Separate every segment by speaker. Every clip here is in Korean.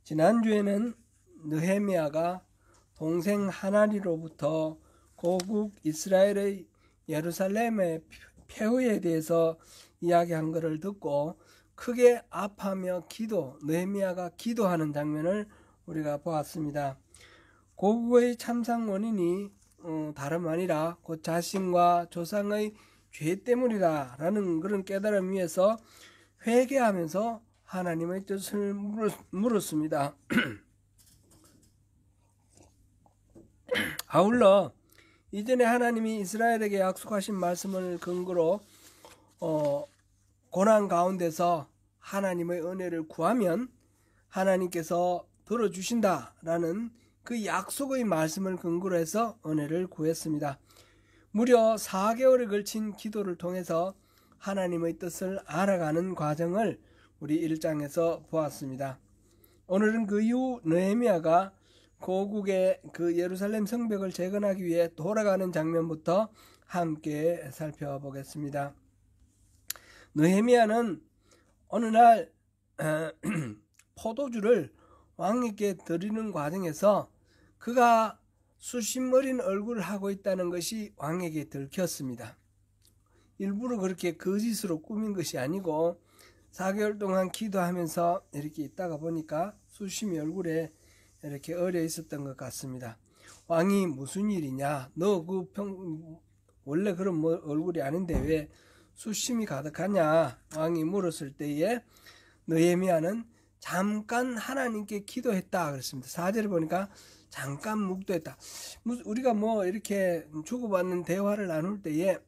Speaker 1: 지난주에는 느헤미야가 동생 하나니로부터 고국 이스라엘의 예루살렘의 폐허에 대해서 이야기한 것을 듣고 크게 아파하며 느헤미야가 기도하는 장면을 우리가 보았습니다. 고국의 참상 원인이 다름 아니라 곧 자신과 조상의 죄 때문이다 라는 그런 깨달음 위에서 회개하면서 하나님의 뜻을 물었습니다. 아울러 이전에 하나님이 이스라엘에게 약속하신 말씀을 근거로 고난 가운데서 하나님의 은혜를 구하면 하나님께서 들어주신다라는 그 약속의 말씀을 근거로 해서 은혜를 구했습니다. 무려 4개월에 걸친 기도를 통해서 하나님의 뜻을 알아가는 과정을 우리 1장에서 보았습니다. 오늘은 그 이후 느헤미야가 고국의 그 예루살렘 성벽을 재건하기 위해 돌아가는 장면부터 함께 살펴보겠습니다. 느헤미야는 어느 날 포도주를 왕에게 드리는 과정에서 그가 수심어린 얼굴을 하고 있다는 것이 왕에게 들켰습니다. 일부러 그렇게 거짓으로 꾸민 것이 아니고 4개월 동안 기도하면서 이렇게 있다가 보니까 수심이 얼굴에 이렇게 어려 있었던 것 같습니다. 왕이 무슨 일이냐? 너 원래 그런 얼굴이 아닌데 왜 수심이 가득하냐? 왕이 물었을 때에 느헤미야는 잠깐 하나님께 기도했다 그랬습니다. 4절을 보니까 잠깐 묵도했다. 우리가 이렇게 주고받는 대화를 나눌 때에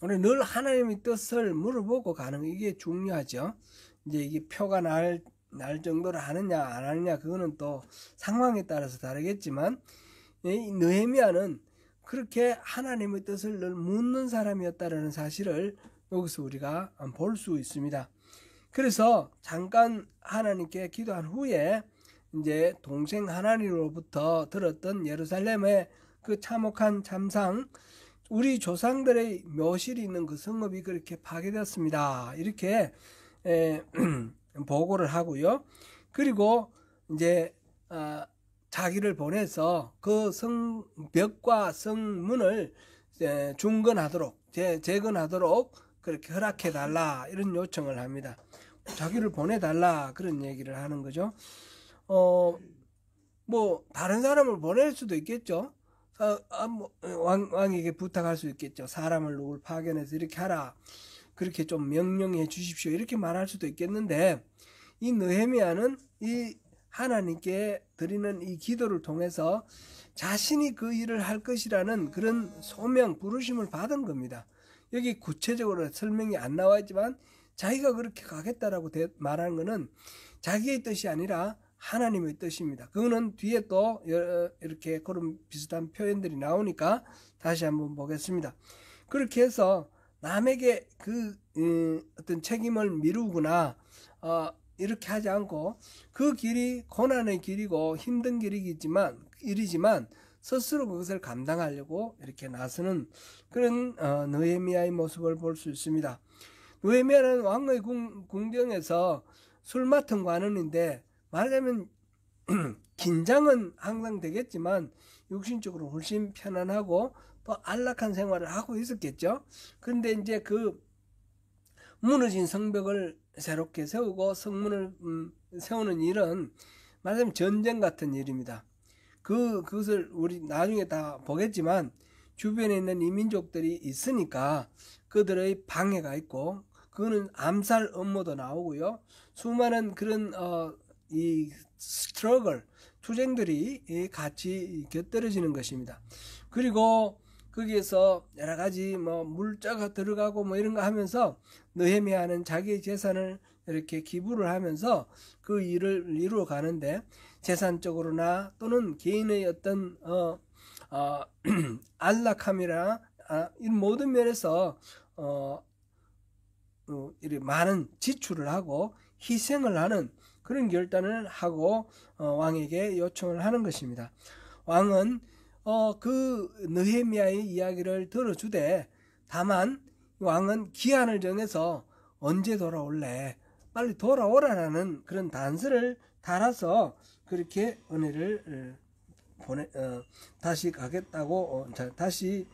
Speaker 1: 우리 늘 하나님의 뜻을 물어보고 가는 거, 이게 중요하죠. 이제 이게 표가 날 정도로 하느냐 안 하느냐 그거는 또 상황에 따라서 다르겠지만 느헤미야는 그렇게 하나님의 뜻을 늘 묻는 사람이었다라는 사실을 여기서 우리가 볼 수 있습니다. 그래서 잠깐 하나님께 기도한 후에 이제 동생 하나니로부터 들었던 예루살렘의 그 참혹한 참상, 우리 조상들의 묘실이 있는 그 성읍이 그렇게 파괴되었습니다. 이렇게 보고를 하고요. 그리고 이제 자기를 보내서 그 성벽과 성문을 중건하도록 재건하도록 그렇게 허락해 달라 이런 요청을 합니다. 자기를 보내달라 그런 얘기를 하는 거죠. 다른 사람을 보낼 수도 있겠죠. 왕에게 부탁할 수 있겠죠. 사람을 누굴 파견해서 이렇게 하라, 그렇게 좀 명령해 주십시오, 이렇게 말할 수도 있겠는데, 이 느헤미야는 이 하나님께 드리는 이 기도를 통해서 자신이 그 일을 할 것이라는 그런 소명, 부르심을 받은 겁니다. 여기 구체적으로 설명이 안 나와 있지만 자기가 그렇게 가겠다라고 말하는 것은 자기의 뜻이 아니라 하나님의 뜻입니다. 그거는 뒤에 또 이렇게 그런 비슷한 표현들이 나오니까 다시 한번 보겠습니다. 그렇게 해서 남에게 그 어떤 책임을 미루거나 이렇게 하지 않고 그 길이 고난의 길이고 힘든 일이지만 스스로 그것을 감당하려고 이렇게 나서는 그런 느헤미야의 모습을 볼 수 있습니다. 느헤미야는 왕의 궁정에서 술 맡은 관원인데, 말하자면 긴장은 항상 되겠지만 육신적으로 훨씬 편안하고 또 안락한 생활을 하고 있었겠죠. 그런데 이제 그 무너진 성벽을 새롭게 세우고 성문을 세우는 일은 말하자면 전쟁 같은 일입니다. 그것을 우리 나중에 다 보겠지만 주변에 있는 이민족들이 있으니까 그들의 방해가 있고, 그거는 암살 업무도 나오고요. 수많은 그런 이 스트러글, 투쟁들이 같이 곁들여지는 것입니다. 그리고 거기에서 여러 가지 물자가 들어가고 이런 거 하면서 느헤미야는 자기의 재산을 이렇게 기부를 하면서 그 일을 이루어 가는데, 재산적으로나 또는 개인의 어떤 안락함이나 이 모든 면에서 이렇게 많은 지출을 하고 희생을 하는 그런 결단을 하고 왕에게 요청을 하는 것입니다. 왕은 그 느헤미야의 이야기를 들어주되, 다만 왕은 기한을 정해서 언제 돌아올래, 빨리 돌아오라라는 그런 단서를 달아서 그렇게 은혜를 다시 가겠다고 다시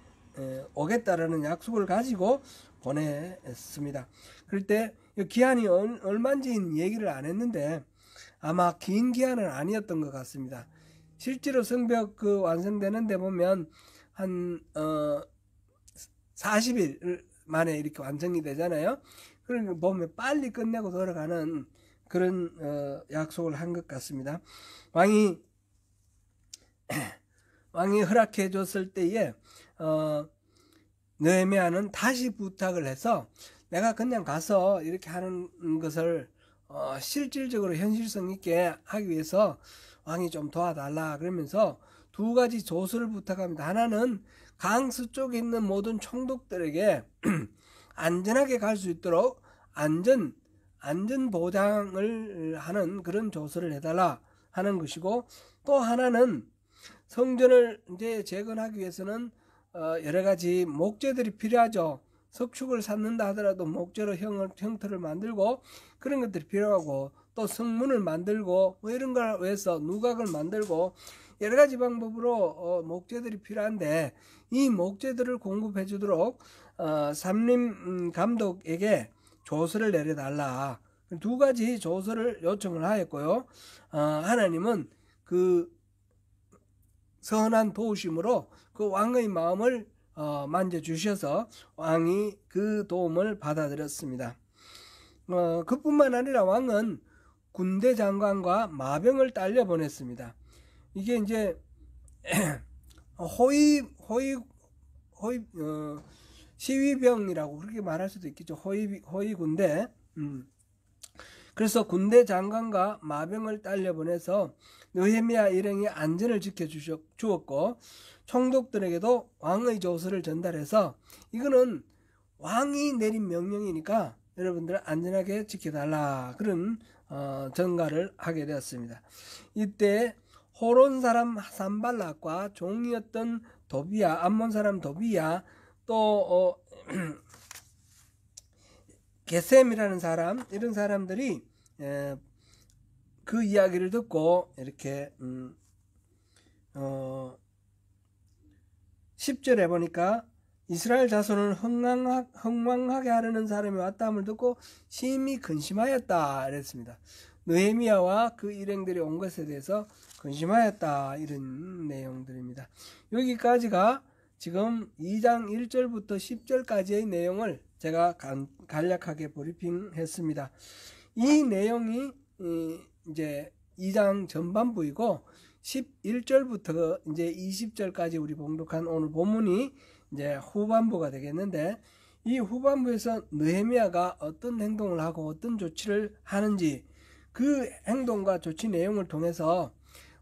Speaker 1: 오겠다라는 약속을 가지고 보냈습니다. 그럴 때 기한이 얼마인지 얘기를 안 했는데 아마 긴 기한은 아니었던 것 같습니다. 실제로 성벽 완성되는데 보면 한 40일 만에 이렇게 완성이 되잖아요. 그러니까 보면 빨리 끝내고 돌아가는 그런 약속을 한 것 같습니다. 왕이 허락해 줬을 때에 느헤미야는 다시 부탁을 해서 내가 그냥 가서 이렇게 하는 것을 실질적으로 현실성 있게 하기 위해서 왕이 좀 도와달라 그러면서 두 가지 조서를 부탁합니다. 하나는 강서 쪽에 있는 모든 총독들에게 안전하게 갈 수 있도록 안전 보장을 하는 그런 조서를 해달라 하는 것이고, 또 하나는 성전을 이제 재건하기 위해서는 여러 가지 목재들이 필요하죠. 석축을 쌓는다 하더라도 목재로 형태를 만들고 그런 것들이 필요하고, 또 성문을 만들고 뭐 이런 걸 위해서 누각을 만들고 여러 가지 방법으로 목재들이 필요한데, 이 목재들을 공급해 주도록 삼림 감독에게 조서를 내려달라, 두 가지 조서를 요청을 하였고요. 하나님은 그 선한 도우심으로 그 왕의 마음을 만져주셔서 왕이 그 도움을 받아들였습니다. 그뿐만 아니라 왕은 군대 장관과 마병을 딸려 보냈습니다. 이게 이제 시위병이라고 그렇게 말할 수도 있겠죠. 호위 군대. 그래서 군대 장관과 마병을 딸려 보내서 느헤미야 일행의 안전을 지켜주었고, 총독들에게도 왕의 조서를 전달해서 이거는 왕이 내린 명령이니까 여러분들 안전하게 지켜달라, 그런 전가를 하게 되었습니다. 이때 호론 사람 산발락과 종이었던 도비야, 암몬 사람 도비야, 또 게셈이라는 사람, 이런 사람들이 그 이야기를 듣고 이렇게 10절에 보니까 이스라엘 자손을 흥왕하게 하려는 사람이 왔다함을 듣고 심히 근심하였다 이랬습니다. 느헤미야와 그 일행들이 온 것에 대해서 근심하였다, 이런 내용들입니다. 여기까지가 지금 2장 1절부터 10절까지의 내용을 제가 간략하게 브리핑했습니다. 이 내용이 이제 2장 전반부이고 11절부터 이제 20절까지 우리 봉독한 오늘 본문이 이제 후반부가 되겠는데, 이 후반부에서 느헤미야가 어떤 행동을 하고 어떤 조치를 하는지, 그 행동과 조치 내용을 통해서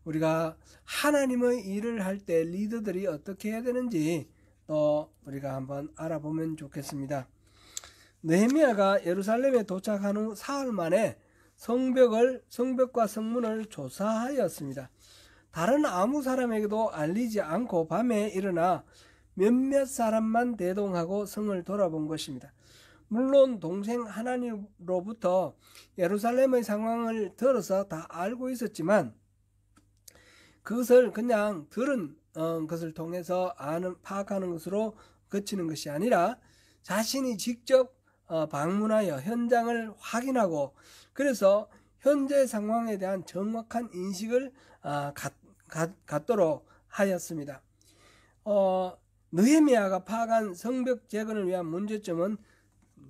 Speaker 1: 우리가 하나님의 일을 할 때 리더들이 어떻게 해야 되는지 또 우리가 한번 알아보면 좋겠습니다. 느헤미야가 예루살렘에 도착한 후 사흘 만에 성벽과 성문을 조사하였습니다. 다른 아무 사람에게도 알리지 않고 밤에 일어나 몇몇 사람만 대동하고 성을 돌아본 것입니다. 물론 동생 하나님으로부터 예루살렘의 상황을 들어서 다 알고 있었지만 그것을 그냥 들은 것을 통해서 파악하는 것으로 그치는 것이 아니라 자신이 직접 방문하여 현장을 확인하고, 그래서 현재 상황에 대한 정확한 인식을 갖도록 하였습니다. 느헤미야가 파악한 성벽 재건을 위한 문제점은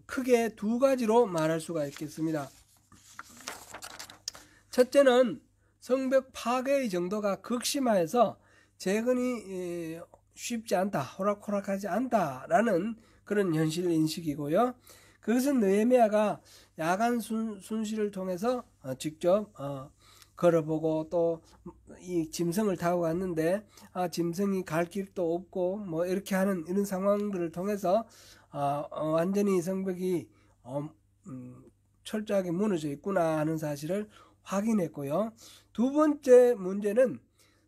Speaker 1: 크게 두 가지로 말할 수가 있겠습니다. 첫째는 성벽 파괴의 정도가 극심하여서 재건이 쉽지 않다, 호락호락하지 않다라는 그런 현실 인식이고요. 그것은 느헤미야가 야간 순시를 통해서 직접 걸어보고 또 이 짐승을 타고 갔는데 짐승이 갈 길도 없고 뭐 이렇게 하는 이런 상황들을 통해서 완전히 성벽이 철저하게 무너져 있구나 하는 사실을 확인했고요. 두 번째 문제는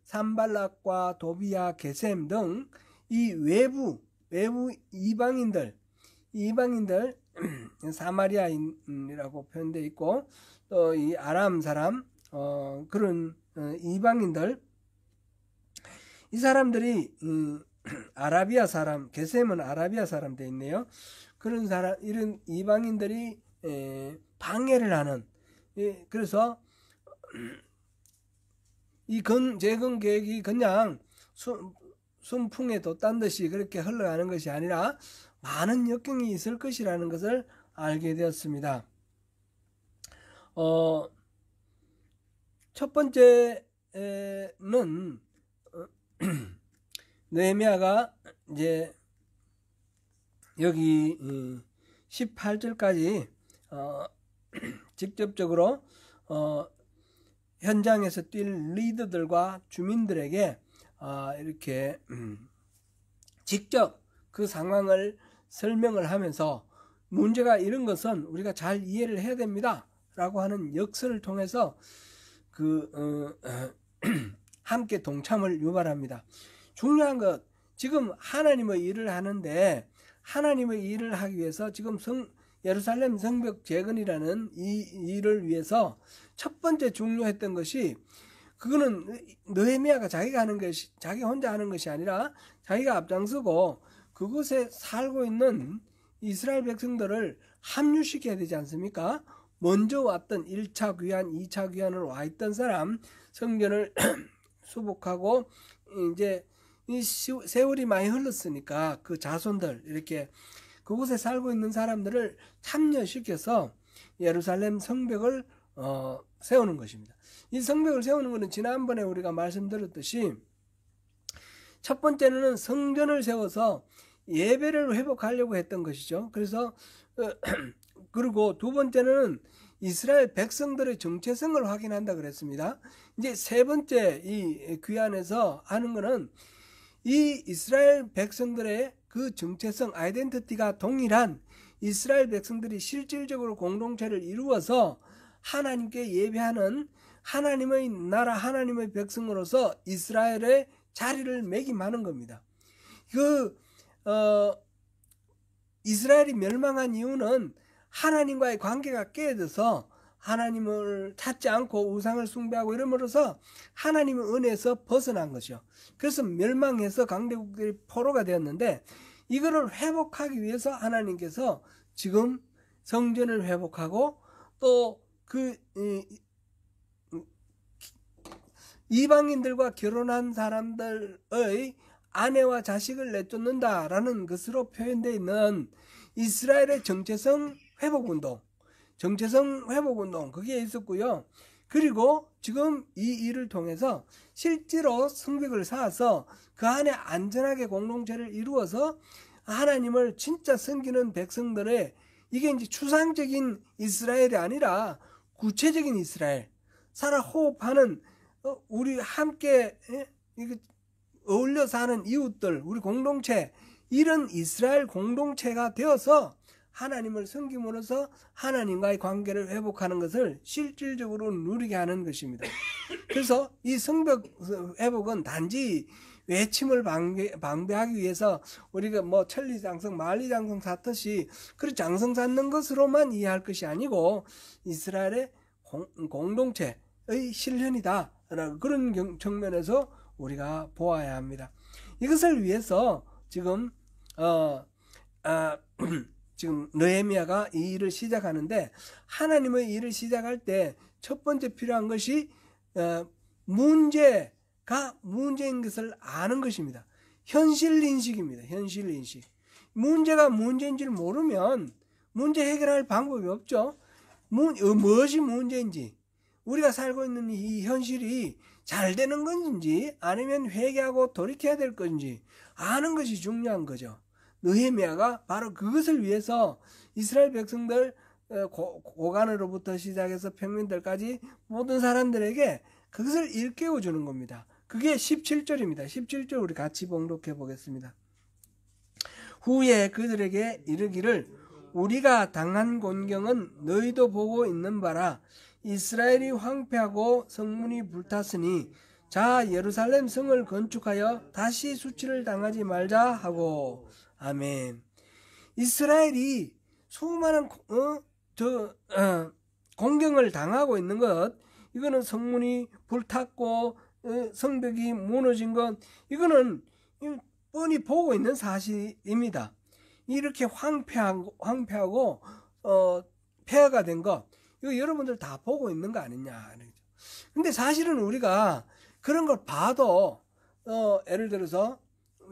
Speaker 1: 산발락과 도비야, 게셈 등 이 외부 이방인들 사마리아인이라고 표현되어 있고, 또 이 아람 사람, 그런 이방인들, 이 사람들이 아라비아 사람, 게셈은 아라비아 사람 돼 있네요. 그런 사람, 이런 이방인들이 방해를 하는, 그래서 이 재건 계획이 그냥 순풍에 돛단 듯이 그렇게 흘러가는 것이 아니라 많은 역경이 있을 것이라는 것을 알게 되었습니다. 첫 번째는 느헤미야가 이제 여기 18절까지 직접적으로 현장에서 뛸 리더들과 주민들에게 이렇게 직접 그 상황을 설명을 하면서 문제가 이런 것은 우리가 잘 이해를 해야 됩니다 라고 하는 역설을 통해서 함께 동참을 유발합니다. 중요한 것, 지금 하나님의 일을 하는데 하나님의 일을 하기 위해서 지금 예루살렘 성벽 재건이라는 이 일을 위해서 첫 번째 중요했던 것이, 그거는 느헤미야가 자기가 하는 것이, 자기 혼자 하는 것이 아니라 자기가 앞장서고 그곳에 살고 있는 이스라엘 백성들을 합류시켜야 되지 않습니까? 먼저 왔던 1차 귀환, 2차 귀환으로 와 있던 사람, 성전을 수복하고 이제 이 세월이 많이 흘렀으니까 그 자손들, 이렇게 그곳에 살고 있는 사람들을 참여시켜서 예루살렘 성벽을 세우는 것입니다. 이 성벽을 세우는 것은 지난번에 우리가 말씀드렸듯이 첫 번째는 성전을 세워서 예배를 회복하려고 했던 것이죠. 그래서 그리고 두 번째는 이스라엘 백성들의 정체성을 확인한다 그랬습니다. 이제 세 번째 이 귀환에서 하는 것은 이 이스라엘 백성들의 그 정체성, 아이덴티티가 동일한 이스라엘 백성들이 실질적으로 공동체를 이루어서 하나님께 예배하는 하나님의 나라, 하나님의 백성으로서 이스라엘의 자리를 매김하는 겁니다. 이스라엘이 멸망한 이유는 하나님과의 관계가 깨져서 하나님을 찾지 않고 우상을 숭배하고 이러므로써 하나님의 은혜에서 벗어난 것이요. 그래서 멸망해서 강대국들이 포로가 되었는데, 이거를 회복하기 위해서 하나님께서 지금 성전을 회복하고 또 이방인들과 결혼한 사람들의 아내와 자식을 내쫓는다라는 것으로 표현되어 있는 이스라엘의 정체성 회복운동, 그게 있었고요. 그리고 지금 이 일을 통해서 실제로 성벽을 쌓아서 그 안에 안전하게 공동체를 이루어서 하나님을 진짜 섬기는 백성들의, 이게 이제 추상적인 이스라엘이 아니라 구체적인 이스라엘, 살아 호흡하는 우리 함께 어울려 사는 이웃들, 우리 공동체, 이런 이스라엘 공동체가 되어서 하나님을 섬김으로써 하나님과의 관계를 회복하는 것을 실질적으로 누리게 하는 것입니다. 그래서 이 성벽 회복은 단지 외침을 방배하기 위해서 우리가 뭐 천리장성, 만리장성 쌓듯이 그런 장성 쌓는 것으로만 이해할 것이 아니고 이스라엘의 공동체의 실현이다, 그런 측면에서 우리가 보아야 합니다. 이것을 위해서 지금 지금 느헤미야가 이 일을 시작하는데, 하나님의 일을 시작할 때 첫 번째 필요한 것이 문제가 문제인 것을 아는 것입니다. 현실인식입니다. 현실인식. 문제가 문제인지를 모르면 문제 해결할 방법이 없죠. 무엇이 문제인지, 우리가 살고 있는 이 현실이 잘 되는 건지 아니면 회개하고 돌이켜야 될 건지 아는 것이 중요한 거죠. 느헤미야가 바로 그것을 위해서 이스라엘 백성들, 고관으로부터 시작해서 평민들까지 모든 사람들에게 그것을 일깨워 주는 겁니다. 그게 17절입니다. 17절 우리 같이 봉독해 보겠습니다. 후에 그들에게 이르기를 우리가 당한 곤경은 너희도 보고 있는 바라. 이스라엘이 황폐하고 성문이 불탔으니 자 예루살렘 성을 건축하여 다시 수치를 당하지 말자 하고. 아멘. 이스라엘이 수많은 공경을 당하고 있는 것, 이거는 성문이 불탔고 성벽이 무너진 것, 이거는 뻔히 보고 있는 사실입니다. 이렇게 황폐하고 폐허가 된 거, 이거 여러분들 다 보고 있는 거 아니냐. 근데 사실은 우리가 그런 걸 봐도 예를 들어서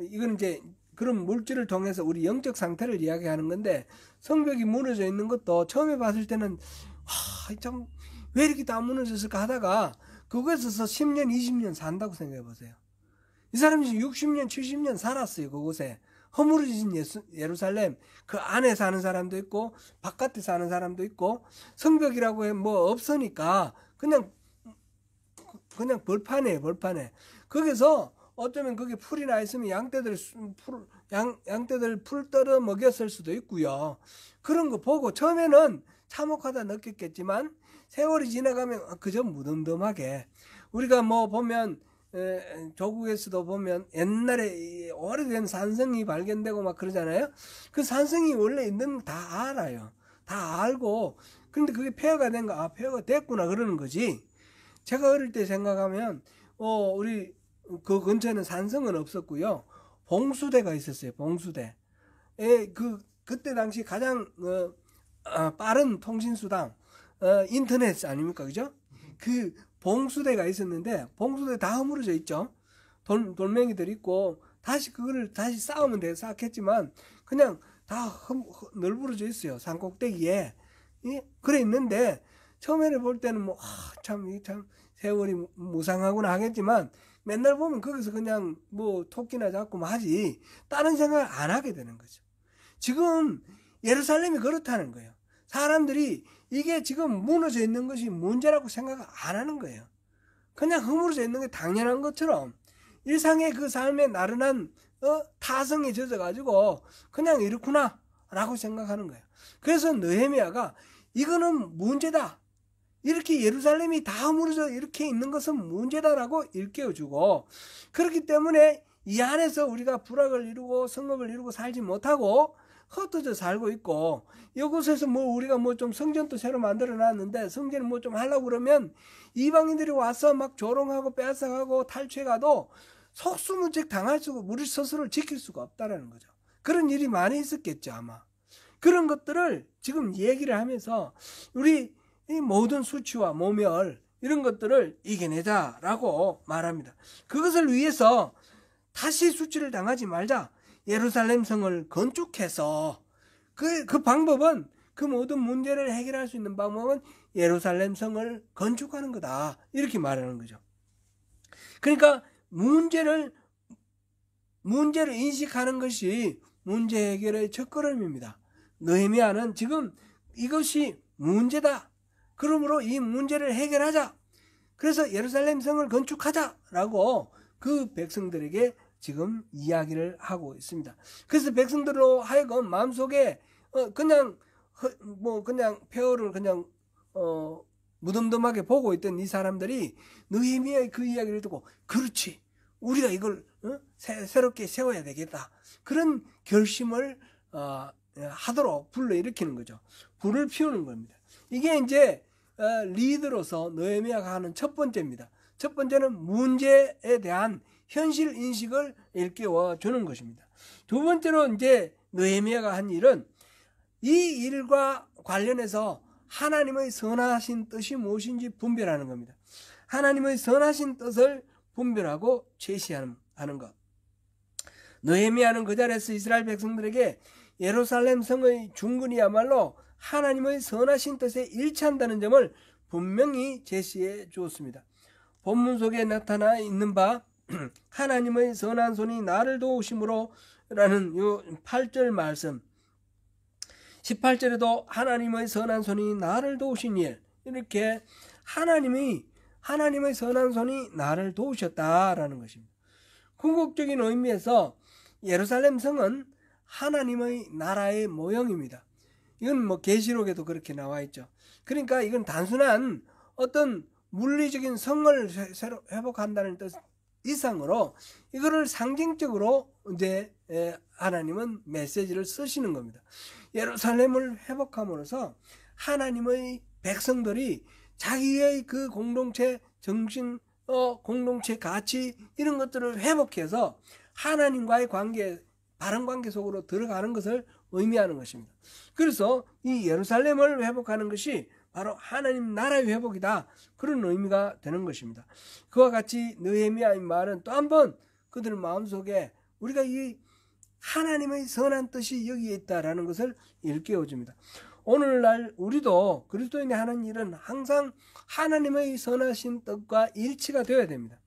Speaker 1: 이건 이제 그런 물질을 통해서 우리 영적 상태를 이야기하는 건데, 성벽이 무너져 있는 것도 처음에 봤을 때는 참 왜 이렇게 다 무너졌을까 하다가 그곳에서 10년 20년 산다고 생각해 보세요. 이 사람이 60년 70년 살았어요. 그곳에 허물어진 예루살렘, 그 안에 사는 사람도 있고 바깥에 사는 사람도 있고, 성벽이라고 해 뭐 없으니까 그냥 벌판이에요. 벌판에. 거기서 어쩌면 거기 풀이 나 있으면 양떼들 풀 떨어 먹였을 수도 있고요. 그런 거 보고 처음에는 참혹하다 느꼈겠지만 세월이 지나가면 그저 무덤덤하게, 우리가 뭐 보면 조국에서도 보면 옛날에 오래된 산성이 발견되고 막 그러잖아요. 그 산성이 원래 있는 거 다 알아요. 다 알고, 근데 그게 폐허가 된 거, 폐허가 됐구나 그러는 거지. 제가 어릴 때 생각하면 우리 그 근처에는 산성은 없었고요. 봉수대가 있었어요. 봉수대. 그때 당시 가장 빠른 통신수단 인터넷 아닙니까, 그죠? 그 봉수대가 있었는데 봉수대 다 허물어져 있죠. 돌멩이들 있고 그거를 다시 쌓으면 돼 쌓겠지만 그냥 다 널브러져 있어요. 산 꼭대기에. 그래 있는데 처음에는 볼 때는 뭐 참 세월이 무상하구나 하겠지만 맨날 보면 거기서 그냥 뭐 토끼나 잡고 뭐 하지 다른 생각을 안 하게 되는 거죠. 지금 예루살렘이 그렇다는 거예요. 사람들이 이게 지금 무너져 있는 것이 문제라고 생각을 안 하는 거예요. 그냥 허물어져 있는 게 당연한 것처럼 일상의 그 삶에 나른한 타성에 젖어가지고 그냥 이렇구나 라고 생각하는 거예요. 그래서 느헤미야가 이거는 문제다, 이렇게 예루살렘이 다 허물어져 이렇게 있는 것은 문제다라고 일깨워주고, 그렇기 때문에 이 안에서 우리가 불악을 이루고 성읍을 이루고 살지 못하고 흩어져 살고 있고, 이곳에서 뭐 우리가 뭐 좀 성전도 새로 만들어 놨는데 성전을 뭐 좀 하려고 그러면 이방인들이 와서 막 조롱하고 빼앗아가고 탈취해가도 속수무책 당할 수가, 우리 스스로를 지킬 수가 없다라는 거죠. 그런 일이 많이 있었겠죠 아마. 그런 것들을 지금 얘기를 하면서 우리 이 모든 수치와 모멸 이런 것들을 이겨내자라고 말합니다. 그것을 위해서 다시 수치를 당하지 말자. 예루살렘 성을 건축해서 그 방법은, 그 모든 문제를 해결할 수 있는 방법은 예루살렘 성을 건축하는 거다, 이렇게 말하는 거죠. 그러니까 문제를 인식하는 것이 문제 해결의 첫걸음입니다. 느헤미야는 지금 이것이 문제다, 그러므로 이 문제를 해결하자, 그래서 예루살렘 성을 건축하자라고 그 백성들에게 지금 이야기를 하고 있습니다. 그래서 백성들로 하여금 마음속에 그냥 폐허를 그냥 무덤덤하게 보고 있던 이 사람들이 느헤미야의 그 이야기를 듣고, 그렇지, 우리가 이걸 새롭게 세워야 되겠다, 그런 결심을 하도록 불러일으키는 거죠. 불을 피우는 겁니다. 이게 이제 리더로서 느헤미야가 하는 첫 번째입니다. 첫 번째는 문제에 대한 현실 인식을 일깨워 주는 것입니다. 두 번째로 이제 느헤미야가 한 일은 이 일과 관련해서 하나님의 선하신 뜻이 무엇인지 분별하는 겁니다. 하나님의 선하신 뜻을 분별하고 제시하는 것. 느헤미야는 그 자리에서 이스라엘 백성들에게 예루살렘 성의 중근이야말로 하나님의 선하신 뜻에 일치한다는 점을 분명히 제시해 주었습니다. 본문 속에 나타나 있는 바 하나님의 선한 손이 나를 도우심으로 라는 요 8절 말씀, 18절에도 하나님의 선한 손이 나를 도우신 일, 이렇게 하나님의 선한 손이 나를 도우셨다라는 것입니다. 궁극적인 의미에서 예루살렘 성은 하나님의 나라의 모형입니다. 이건 뭐 계시록에도 그렇게 나와 있죠. 그러니까 이건 단순한 어떤 물리적인 성을 새로 회복한다는 뜻이 이상으로 이거를 상징적으로 이제 하나님은 메시지를 쓰시는 겁니다. 예루살렘을 회복함으로써 하나님의 백성들이 자기의 그 공동체 정신, 공동체 가치 이런 것들을 회복해서 하나님과의 관계, 바른 관계 속으로 들어가는 것을 의미하는 것입니다. 그래서 이 예루살렘을 회복하는 것이 바로 하나님 나라의 회복이다, 그런 의미가 되는 것입니다. 그와 같이 느헤미야의 말은 또 한 번 그들 마음속에 우리가 이 하나님의 선한 뜻이 여기에 있다라는 것을 일깨워줍니다. 오늘날 우리도 그리스도인이 하는 일은 항상 하나님의 선하신 뜻과 일치가 되어야 됩니다.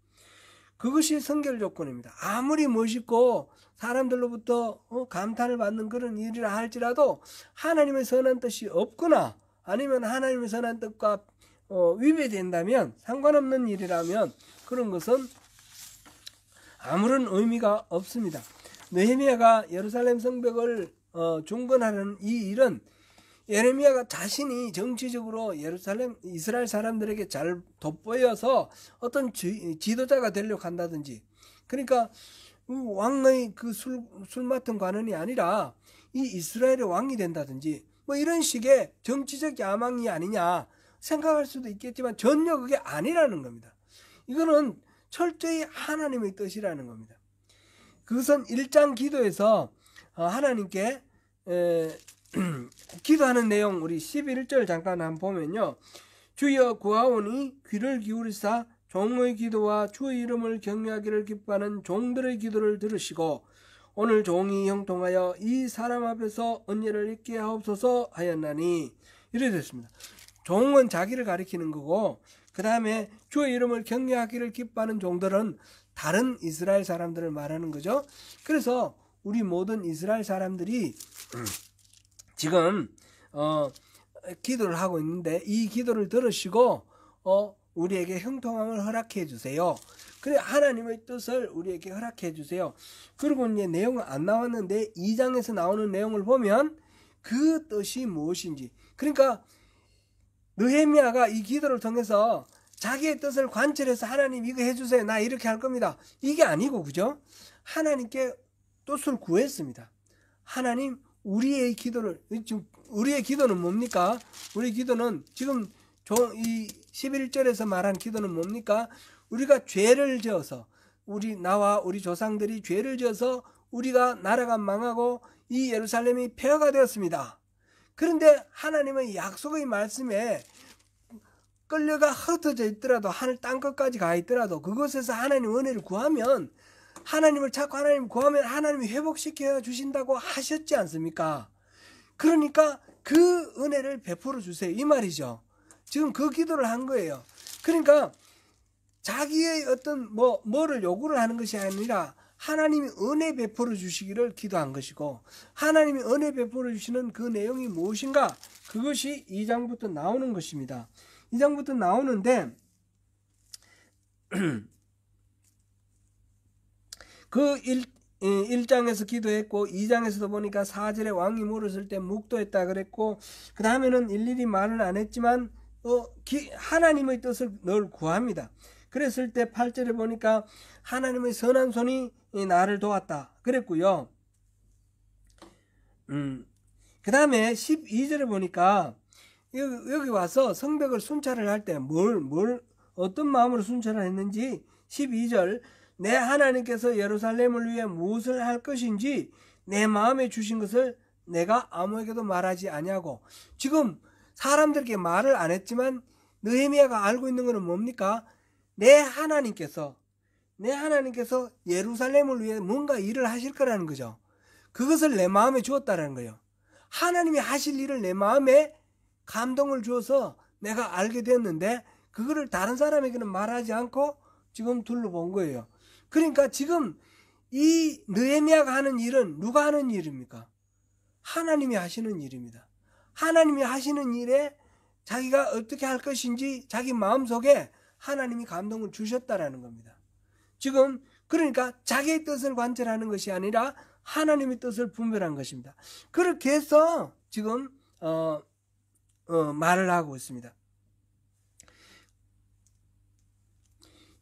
Speaker 1: 그것이 선결 조건입니다. 아무리 멋있고 사람들로부터 감탄을 받는 그런 일이라 할지라도 하나님의 선한 뜻이 없거나 아니면 하나님의 선한 뜻과 위배된다면, 상관없는 일이라면 그런 것은 아무런 의미가 없습니다. 느헤미야가 예루살렘 성벽을 중건하는 이 일은 예레미야가 자신이 정치적으로 예루살렘 이스라엘 사람들에게 잘 돋보여서 어떤 지도자가 되려고 한다든지, 그러니까 왕의 그 술 맡은 관원이 아니라 이 이스라엘의 왕이 된다든지 뭐 이런 식의 정치적 야망이 아니냐 생각할 수도 있겠지만 전혀 그게 아니라는 겁니다. 이거는 철저히 하나님의 뜻이라는 겁니다. 그것은 1장 기도에서 하나님께 기도하는 내용, 우리 11절 잠깐 한번 보면요. 주여 구하오니 귀를 기울이사 종의 기도와 주의 이름을 경외하기를 기뻐하는 종들의 기도를 들으시고 오늘 종이 형통하여 이 사람 앞에서 언예를 잊게 하옵소서 하였나니, 이래 됐습니다. 종은 자기를 가리키는 거고, 그 다음에 주의 이름을 경외하기를 기뻐하는 종들은 다른 이스라엘 사람들을 말하는 거죠. 그래서 우리 모든 이스라엘 사람들이 지금 기도를 하고 있는데 이 기도를 들으시고 우리에게 형통함을 허락해 주세요. 그래, 하나님의 뜻을 우리에게 허락해 주세요. 그리고 이제 내용은 안 나왔는데 2장에서 나오는 내용을 보면 그 뜻이 무엇인지, 그러니까 느헤미야가 이 기도를 통해서 자기의 뜻을 관철해서 하나님 이거 해주세요, 나 이렇게 할 겁니다, 이게 아니고, 그죠? 하나님께 뜻을 구했습니다. 하나님, 우리의 기도를, 지금 우리의 기도는 뭡니까? 우리 기도는 지금 이 11절에서 말한 기도는 뭡니까? 우리가 죄를 지어서, 나와 우리 조상들이 죄를 지어서 우리가 나라가 망하고 이 예루살렘이 폐허가 되었습니다. 그런데 하나님의 약속의 말씀에 끌려가 흩어져 있더라도, 하늘 땅끝까지 가 있더라도 그것에서 하나님 은혜를 구하면, 하나님을 찾고 하나님을 구하면 하나님이 회복시켜 주신다고 하셨지 않습니까? 그러니까 그 은혜를 베풀어 주세요, 이 말이죠. 지금 그 기도를 한 거예요. 그러니까 자기의 어떤 뭐를 요구를 하는 것이 아니라 하나님이 은혜 베풀어 주시기를 기도한 것이고, 하나님이 은혜 베풀어 주시는 그 내용이 무엇인가, 그것이 2장부터 나오는 것입니다. 2장부터 나오는데 그 1장에서 기도했고 2장에서도 보니까 4절에 왕이 물었을 때 묵도했다 그랬고, 그 다음에는 일일이 말은 안 했지만 하나님의 뜻을 늘 구합니다. 그랬을 때 8절에 보니까 하나님의 선한 손이 나를 도왔다 그랬고요. 그 다음에 12절에 보니까 여기 와서 성벽을 순찰을 할 때 어떤 마음으로 순찰을 했는지, 12절, 내 하나님께서 예루살렘을 위해 무엇을 할 것인지 내 마음에 주신 것을 내가 아무에게도 말하지 아니하고, 지금 사람들에게 말을 안 했지만 느헤미야가 알고 있는 것은 뭡니까? 내 하나님께서 예루살렘을 위해 뭔가 일을 하실 거라는 거죠. 그것을 내 마음에 주었다라는 거예요. 하나님이 하실 일을 내 마음에 감동을 주어서 내가 알게 됐는데 그거를 다른 사람에게는 말하지 않고 지금 둘러본 거예요. 그러니까 지금 이 느헤미야가 하는 일은 누가 하는 일입니까? 하나님이 하시는 일입니다. 하나님이 하시는 일에 자기가 어떻게 할 것인지 자기 마음속에 하나님이 감동을 주셨다라는 겁니다. 지금 그러니까 자기의 뜻을 관철하는 것이 아니라 하나님의 뜻을 분별한 것입니다. 그렇게 해서 지금 말을 하고 있습니다.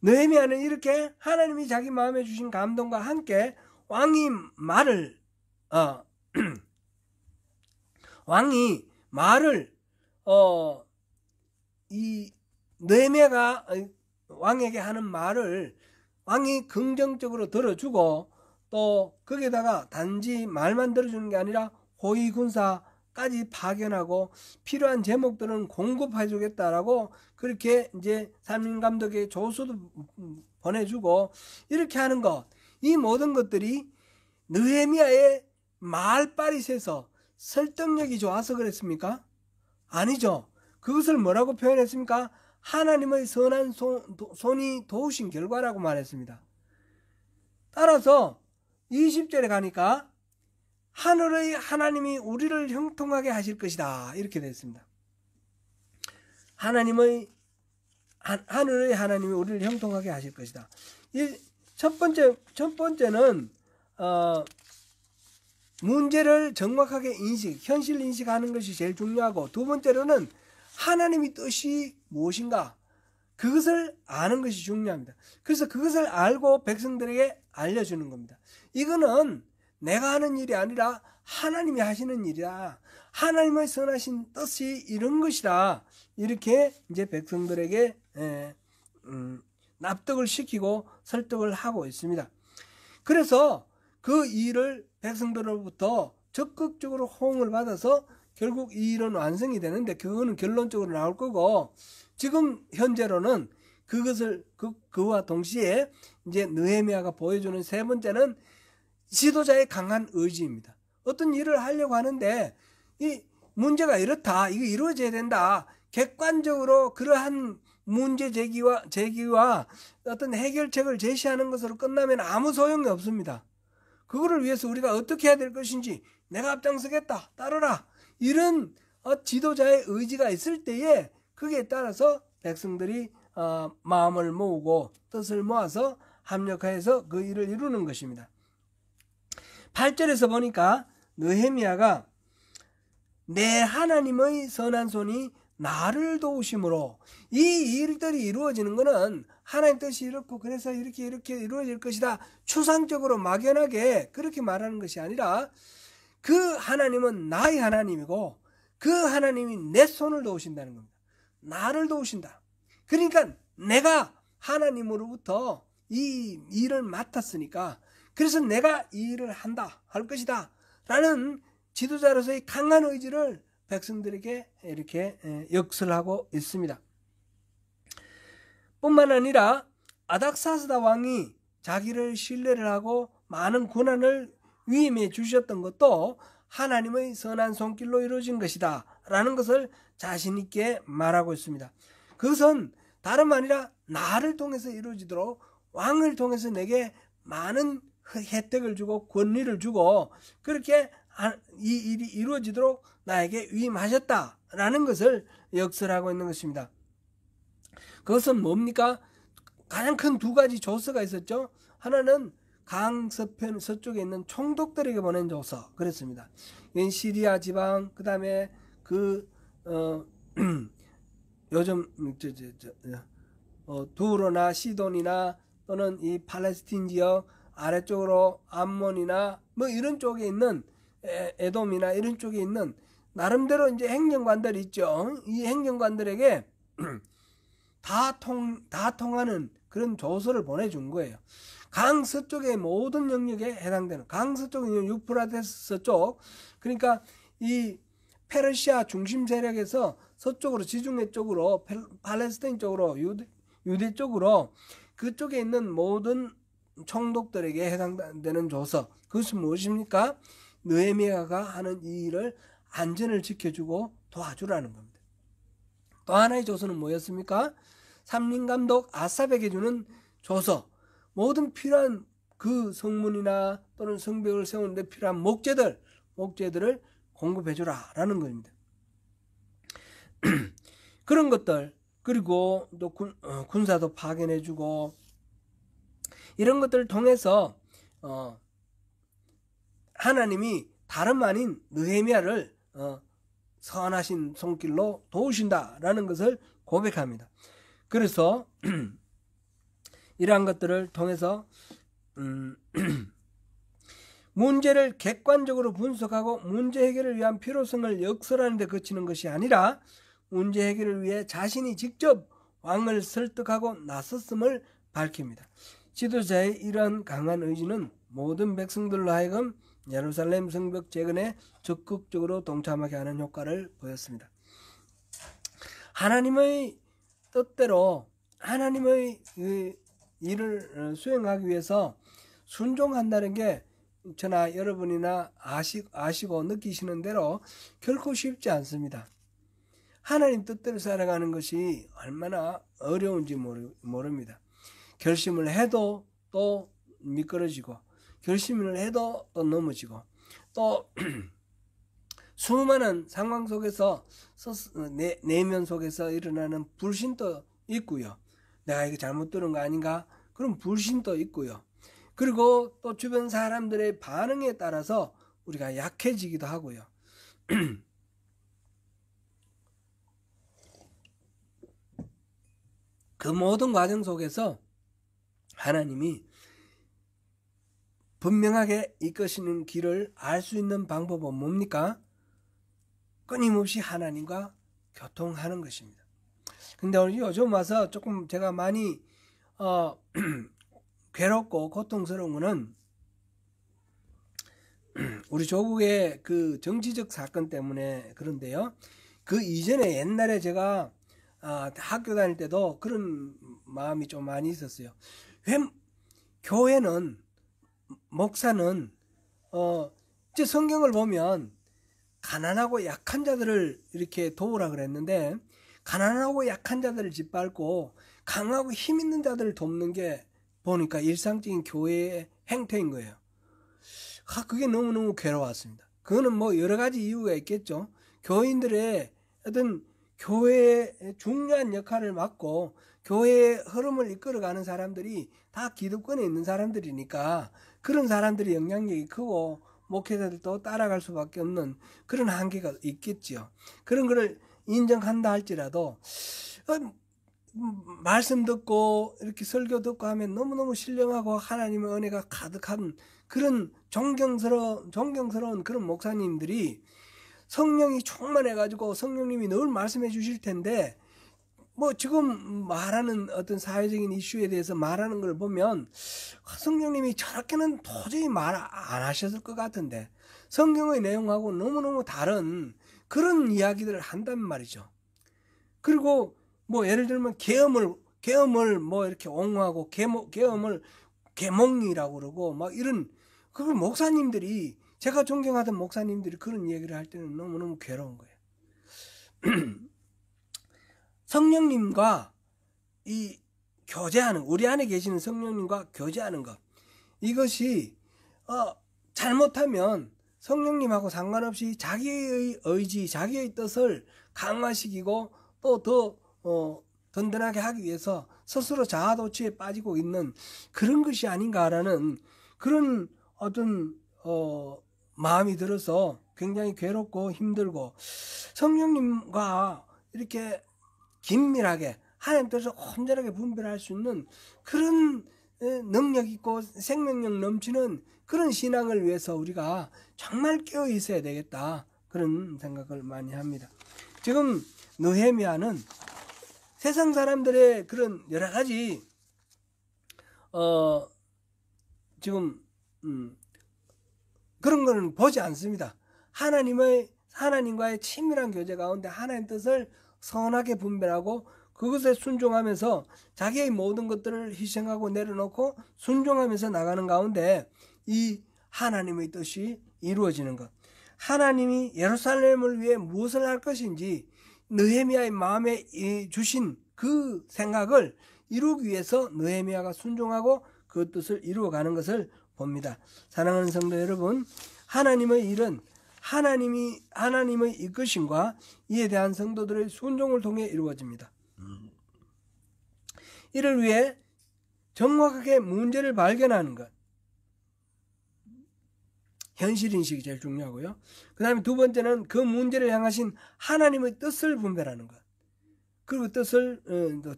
Speaker 1: 느헤미야는 이렇게 하나님이 자기 마음에 주신 감동과 함께 왕이 말을 이 느헤미야가 왕에게 하는 말을 왕이 긍정적으로 들어주고, 또 거기에다가 단지 말만 들어주는 게 아니라 호위 군사까지 파견하고 필요한 제목들은 공급해 주겠다라고 그렇게 이제 삼림감독에게 조서도 보내주고 이렇게 하는 것, 이 모든 것들이 느헤미야의 말빨이 세서 설득력이 좋아서 그랬습니까? 아니죠. 그것을 뭐라고 표현했습니까? 하나님의 선한 손이 도우신 결과라고 말했습니다. 따라서 20절에 가니까 하늘의 하나님이 우리를 형통하게 하실 것이다, 이렇게 됐습니다. 하늘의 하나님이 우리를 형통하게 하실 것이다. 이 첫 번째는 문제를 정확하게 현실 인식하는 것이 제일 중요하고, 두 번째로는 하나님의 뜻이 무엇인가, 그것을 아는 것이 중요합니다. 그래서 그것을 알고 백성들에게 알려주는 겁니다. 이거는 내가 하는 일이 아니라 하나님이 하시는 일이다. 하나님의 선하신 뜻이 이런 것이다. 이렇게 이제 백성들에게 납득을 시키고 설득을 하고 있습니다. 그래서 그 일을 백성들로부터 적극적으로 호응을 받아서 결국 이 일은 완성이 되는데, 그거는 결론적으로 나올 거고, 지금 현재로는 그와 동시에 이제 느헤미야가 보여주는 세 번째는 지도자의 강한 의지입니다. 어떤 일을 하려고 하는데 이 문제가 이렇다, 이거 이루어져야 된다, 객관적으로 그러한 문제 제기와 어떤 해결책을 제시하는 것으로 끝나면 아무 소용이 없습니다. 그거를 위해서 우리가 어떻게 해야 될 것인지, 내가 앞장서겠다, 따르라, 이런 지도자의 의지가 있을 때에 거기에 따라서 백성들이 마음을 모으고 뜻을 모아서 합력해서 그 일을 이루는 것입니다. 8절에서 보니까 느헤미야가 내 하나님의 선한 손이 나를 도우심으로, 이 일들이 이루어지는 것은 하나님 뜻이 이렇고 그래서 이렇게 이루어질 것이다, 추상적으로 막연하게 그렇게 말하는 것이 아니라 그 하나님은 나의 하나님이고 그 하나님이 내 손을 도우신다는 겁니다. 나를 도우신다. 그러니까 내가 하나님으로부터 이 일을 맡았으니까, 그래서 내가 이 일을 할 것이다 라는 지도자로서의 강한 의지를 백성들에게 이렇게 역설하고 있습니다. 뿐만 아니라 아닥사스다 왕이 자기를 신뢰를 하고 많은 고난을 위임해 주셨던 것도 하나님의 선한 손길로 이루어진 것이다 라는 것을 자신 있게 말하고 있습니다. 그것은 다름 아니라 나를 통해서 이루어지도록, 왕을 통해서 내게 많은 혜택을 주고 권리를 주고 그렇게 이 일이 이루어지도록 나에게 위임하셨다라는 것을 역설하고 있는 것입니다. 그것은 뭡니까? 가장 큰 두 가지 조서가 있었죠. 하나는 강 서쪽에 있는 총독들에게 보낸 조서, 그랬습니다. 시리아 지방, 그 다음에 요즘 두로나 시돈이나 또는 이 팔레스틴 지역 아래쪽으로 암몬이나 뭐 이런 쪽에 있는 에돔이나 이런 쪽에 있는 나름대로 이제 행정관들이 있죠. 이 행정관들에게 다 통하는 그런 조서를 보내준 거예요. 강 서쪽의 모든 영역에 해당되는, 강 서쪽은 유프라테스 서쪽, 그러니까 이 페르시아 중심 세력에서 서쪽으로, 지중해 쪽으로, 팔레스타인 쪽으로, 유대 쪽으로, 그쪽에 있는 모든 총독들에게 해당되는 조서, 그것은 무엇입니까? 느헤미야가 하는 이 일을 안전을 지켜주고 도와주라는 겁니다. 또 하나의 조서는 뭐였습니까? 삼림감독 아삽에게 주는 조서, 모든 필요한 그 성문이나 또는 성벽을 세우는 데 필요한 목재들을 공급해주라 라는 겁니다. 그런 것들, 그리고 또 군사도 파견해주고 이런 것들을 통해서 하나님이 다름 아닌 느헤미야를 선하신 손길로 도우신다라는 것을 고백합니다. 그래서 이러한 것들을 통해서 문제를 객관적으로 분석하고 문제 해결을 위한 필요성을 역설하는 데 그치는 것이 아니라 문제 해결을 위해 자신이 직접 왕을 설득하고 나섰음을 밝힙니다. 지도자의 이러한 강한 의지는 모든 백성들로 하여금 예루살렘 성벽 재건에 적극적으로 동참하게 하는 효과를 보였습니다. 하나님의 뜻대로 하나님의 일을 수행하기 위해서 순종한다는 게 저나 여러분이나 아시고 느끼시는 대로 결코 쉽지 않습니다. 하나님 뜻대로 살아가는 것이 얼마나 어려운지 모릅니다. 결심을 해도 또 미끄러지고 결심을 해도 또 넘어지고 또 수많은 상황 속에서 내면 속에서 일어나는 불신도 있고요. 내가 이거 잘못 들은 거 아닌가? 그런 불신도 있고요. 그리고 또 주변 사람들의 반응에 따라서 우리가 약해지기도 하고요. 그 모든 과정 속에서 하나님이 분명하게 이끄시는 길을 알 수 있는 방법은 뭡니까? 끊임없이 하나님과 교통하는 것입니다. 근데 요즘 와서 조금 제가 많이 괴롭고 고통스러운 거는 우리 조국의 그 정치적 사건 때문에 그런데요. 그 이전에 옛날에 제가 학교 다닐 때도 그런 마음이 좀 많이 있었어요. 왜 교회는 목사는 이제 성경을 보면 가난하고 약한 자들을 이렇게 도우라 그랬는데 가난하고 약한 자들을 짓밟고 강하고 힘 있는 자들을 돕는 게 보니까 일상적인 교회의 행태인 거예요. 그게 너무너무 괴로웠습니다. 그거는 뭐 여러 가지 이유가 있겠죠. 교인들의 어떤 교회의 중요한 역할을 맡고 교회의 흐름을 이끌어가는 사람들이 다 기득권에 있는 사람들이니까 그런 사람들이 영향력이 크고 목회자들도 따라갈 수밖에 없는 그런 한계가 있겠지요. 그런 거를 인정한다 할지라도 말씀 듣고 이렇게 설교 듣고 하면 너무너무 신령하고 하나님의 은혜가 가득한 그런 존경스러운 그런 목사님들이 성령이 충만해가지고 성령님이 늘 말씀해 주실 텐데 뭐 지금 말하는 어떤 사회적인 이슈에 대해서 말하는 걸 보면 성령님이 저렇게는 도저히 말 안 하셨을 것 같은데 성경의 내용하고 너무너무 다른 그런 이야기들을 한단 말이죠. 그리고 뭐 예를 들면 계엄을 뭐 이렇게 옹호하고 계엄을 계몽이라고 그러고 막 이런 그걸 목사님들이 제가 존경하던 목사님들이 그런 얘기를 할 때는 너무너무 괴로운 거예요. 성령님과 이 교제하는 우리 안에 계시는 성령님과 교제하는 것 이것이 잘못하면 성령님하고 상관없이 자기의 의지 자기의 뜻을 강화시키고 또 더 든든하게 하기 위해서 스스로 자아도취에 빠지고 있는 그런 것이 아닌가라는 그런 어떤 마음이 들어서 굉장히 괴롭고 힘들고 성령님과 이렇게 긴밀하게 하나님 뜻을 온전하게 분별할 수 있는 그런 능력 있고 생명력 넘치는 그런 신앙을 위해서 우리가 정말 깨어 있어야 되겠다 그런 생각을 많이 합니다. 지금 느헤미야는 세상 사람들의 그런 여러 가지 지금 그런 거는 보지 않습니다. 하나님과의 친밀한 교제 가운데 하나님 뜻을 선하게 분별하고 그것에 순종하면서 자기의 모든 것들을 희생하고 내려놓고 순종하면서 나가는 가운데 이 하나님의 뜻이 이루어지는 것. 하나님이 예루살렘을 위해 무엇을 할 것인지 느헤미야의 마음에 주신 그 생각을 이루기 위해서 느헤미야가 순종하고 그 뜻을 이루어가는 것을 봅니다. 사랑하는 성도 여러분, 하나님의 일은 하나님의 이끄심과 이에 대한 성도들의 순종을 통해 이루어집니다. 이를 위해 정확하게 문제를 발견하는 것, 현실인식이 제일 중요하고요. 그 다음에 두 번째는 그 문제를 향하신 하나님의 뜻을 분별하는 것, 그리고 뜻을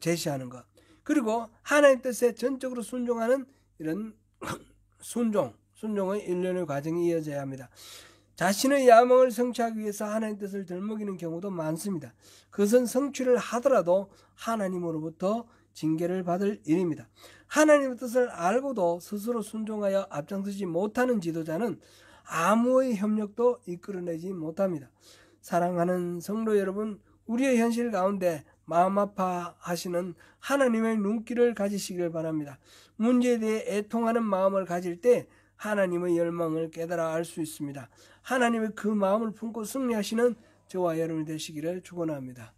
Speaker 1: 제시하는 것, 그리고 하나님 뜻에 전적으로 순종하는 이런 순종의 일련의 과정이 이어져야 합니다. 자신의 야망을 성취하기 위해서 하나님 뜻을 들먹이는 경우도 많습니다. 그것은 성취를 하더라도 하나님으로부터 징계를 받을 일입니다. 하나님의 뜻을 알고도 스스로 순종하여 앞장서지 못하는 지도자는 아무의 협력도 이끌어내지 못합니다. 사랑하는 성도 여러분, 우리의 현실 가운데 마음 아파하시는 하나님의 눈길을 가지시길 바랍니다. 문제에 대해 애통하는 마음을 가질 때 하나님의 열망을 깨달아 알 수 있습니다. 하나님의 그 마음을 품고 승리하시는 저와 여러분이 되시기를 축원합니다.